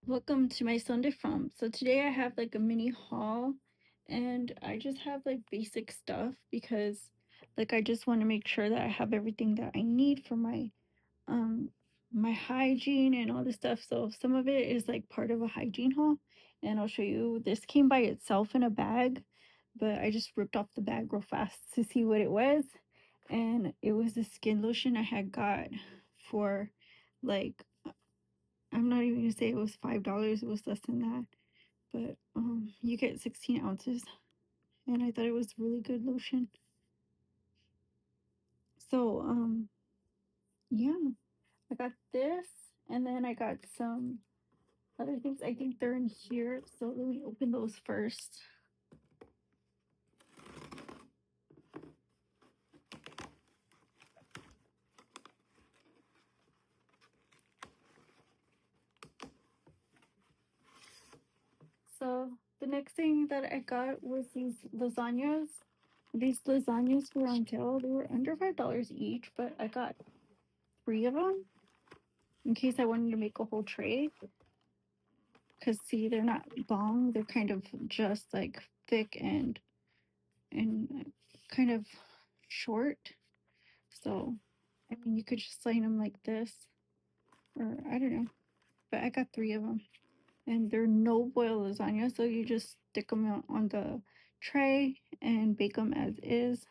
Welcome to my Sunday Farm. So today I have like a mini haul and I just have like basic stuff because like I just want to make sure that I have everything that I need for um my hygiene and all this stuff. So some of it is like part of a hygiene haul and I'll show you. This came by itself in a bag, but I just ripped off the bag real fast to see what it was. And it was the skin lotion I had got for like I'm not even gonna say it was $5. It was less than that. But you get 16 ounces, and I thought it was really good lotion. So yeah, I got this, and then I got some other things. I think they're in here. So let me open those first. So the next thing that I got was these lasagnas. These lasagnas were on sale. They were under $5 each, but I got 3 of them in case I wanted to make a whole tray. Because see, they're not long, they're kind of just like thick and kind of short. So I mean, you could just line them like this, or I don't know. But I got 3 of them, and they're no boil lasagna, so you just stick them on the tray and bake them as is.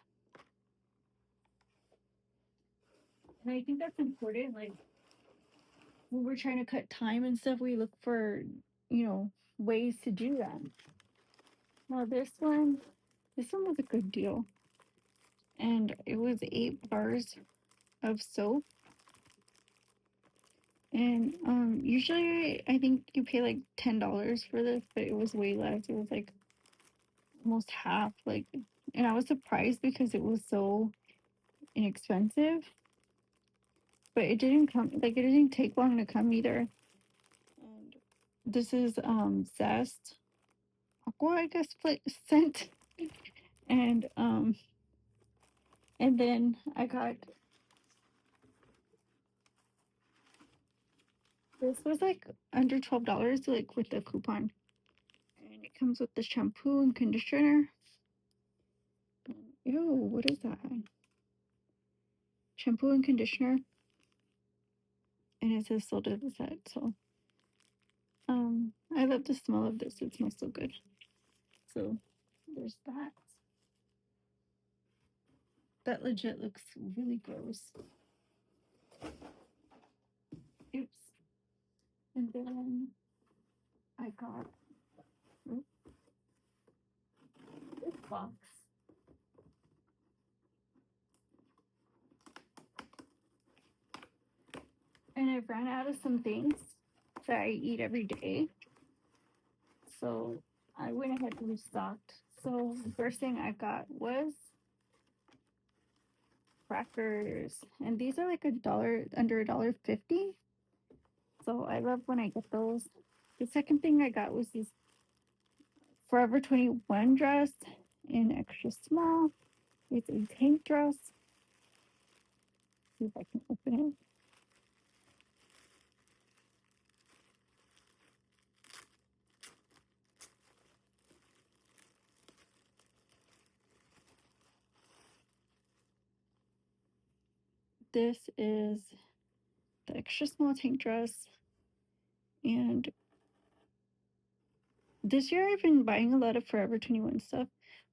And I think that's important. Like when we're trying to cut time and stuff, we look for ways to do that. Now this one was a good deal, and it was 8 bars of soap. And usually I think you pay like $10 for this, but it was way less. It was like almost half. Like, and I was surprised because it was so inexpensive. But it didn't come like it didn't take long to come either. And this is Zest Aqua, I guess, scent. And and then I got this was like under $12, like with the coupon. And it comes with the shampoo and conditioner. Ew, what is that? Shampoo and conditioner. And it says sold at the set. So I love the smell of this. It smells so good. So there's that. That legit looks really gross. Oops. And then I got this box. And I ran out of some things that I eat every day. So I went ahead and restocked. So the first thing I got was crackers. And these are like $1, under $1.50. So I love when I get those. The second thing I got was these Forever 21 dress in extra small. It's a tank dress. See if I can open it. This is the extra small tank dress. And this year I've been buying a lot of Forever 21 stuff.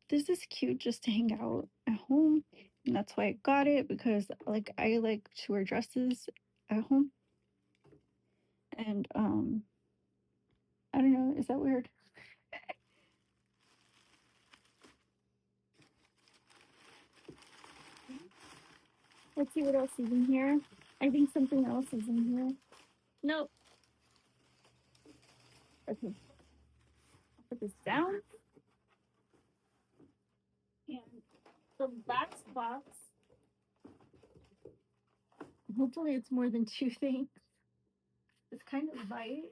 This is cute just to hang out at home. And that's why I got it, because like I like to wear dresses at home. And I don't know, is that weird? Let's see what else is in here. I think something else is in here. Nope. Okay, I'll put this down. And the last box, hopefully it's more than 2 things. It's kind of light.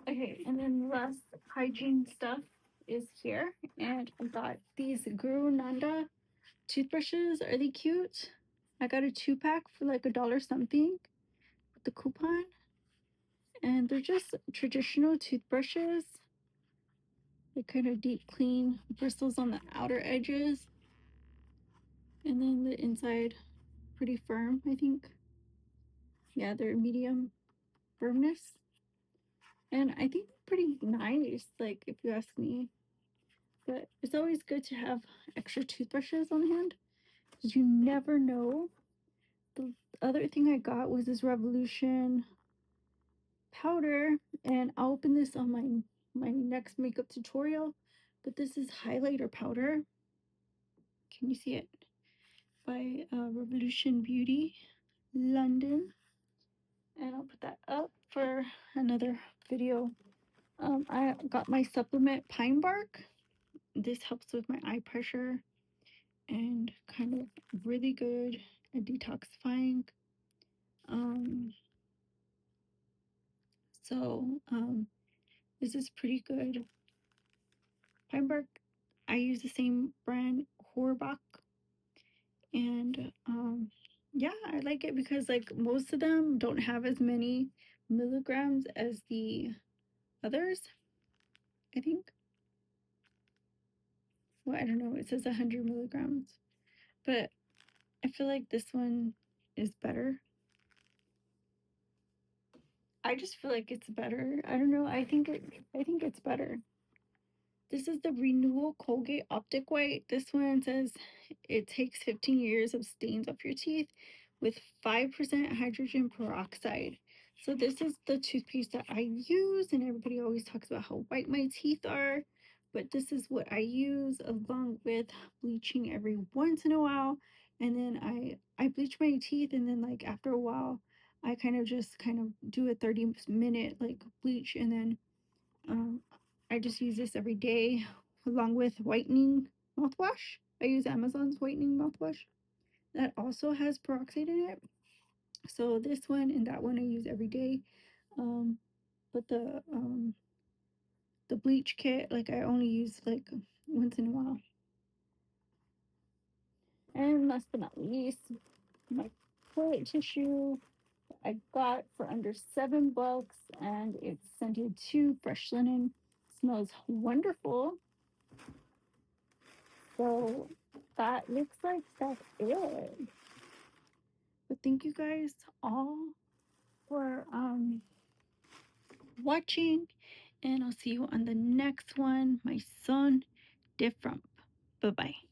Okay, and then the last hygiene stuff is here. And I got these Guru Nanda toothbrushes. Are they cute? I got a 2 pack for like a dollar something with the coupon. And they're just traditional toothbrushes. They kind of deep clean, bristles on the outer edges. And then the inside pretty firm, I think. Yeah, they're medium firmness. And I think pretty nice, like if you ask me. But it's always good to have extra toothbrushes on hand because you never know. The other thing I got was this Revolution powder, and I'll open this on my next makeup tutorial. But this is highlighter powder. Can you see it? By Revolution Beauty, London. And I'll put that up for another video. I got my supplement pine bark. This helps with my eye pressure and kind of really good at detoxifying. Um, so this is pretty good. Pine bark, I use the same brand, Horbach, and yeah, I like it because like most of them don't have as many milligrams as the others. I think. Well, I don't know. It says 100 milligrams, but I feel like this one is better. I just feel like it's better. I don't know. I think it's better. This is the Renewal Colgate Optic White. This one says it takes 15 years of stains off your teeth with 5% hydrogen peroxide. So this is the toothpaste that I use, and everybody always talks about how white my teeth are, but this is what I use along with bleaching every once in a while. And then I bleach my teeth, and then like after a while I kind of do a 30-minute like bleach, and then um, I just use this every day along with whitening mouthwash. I use Amazon's whitening mouthwash that also has peroxide in it. So this one and that one I use every day. Um, but the bleach kit, like I only use like once in a while. And last but not least, my toilet tissue I got for under $7, and it's scented to fresh linen. Smells wonderful. So that looks like that's it. But thank you guys all for watching, and I'll see you on the next one. My son different. Bye bye.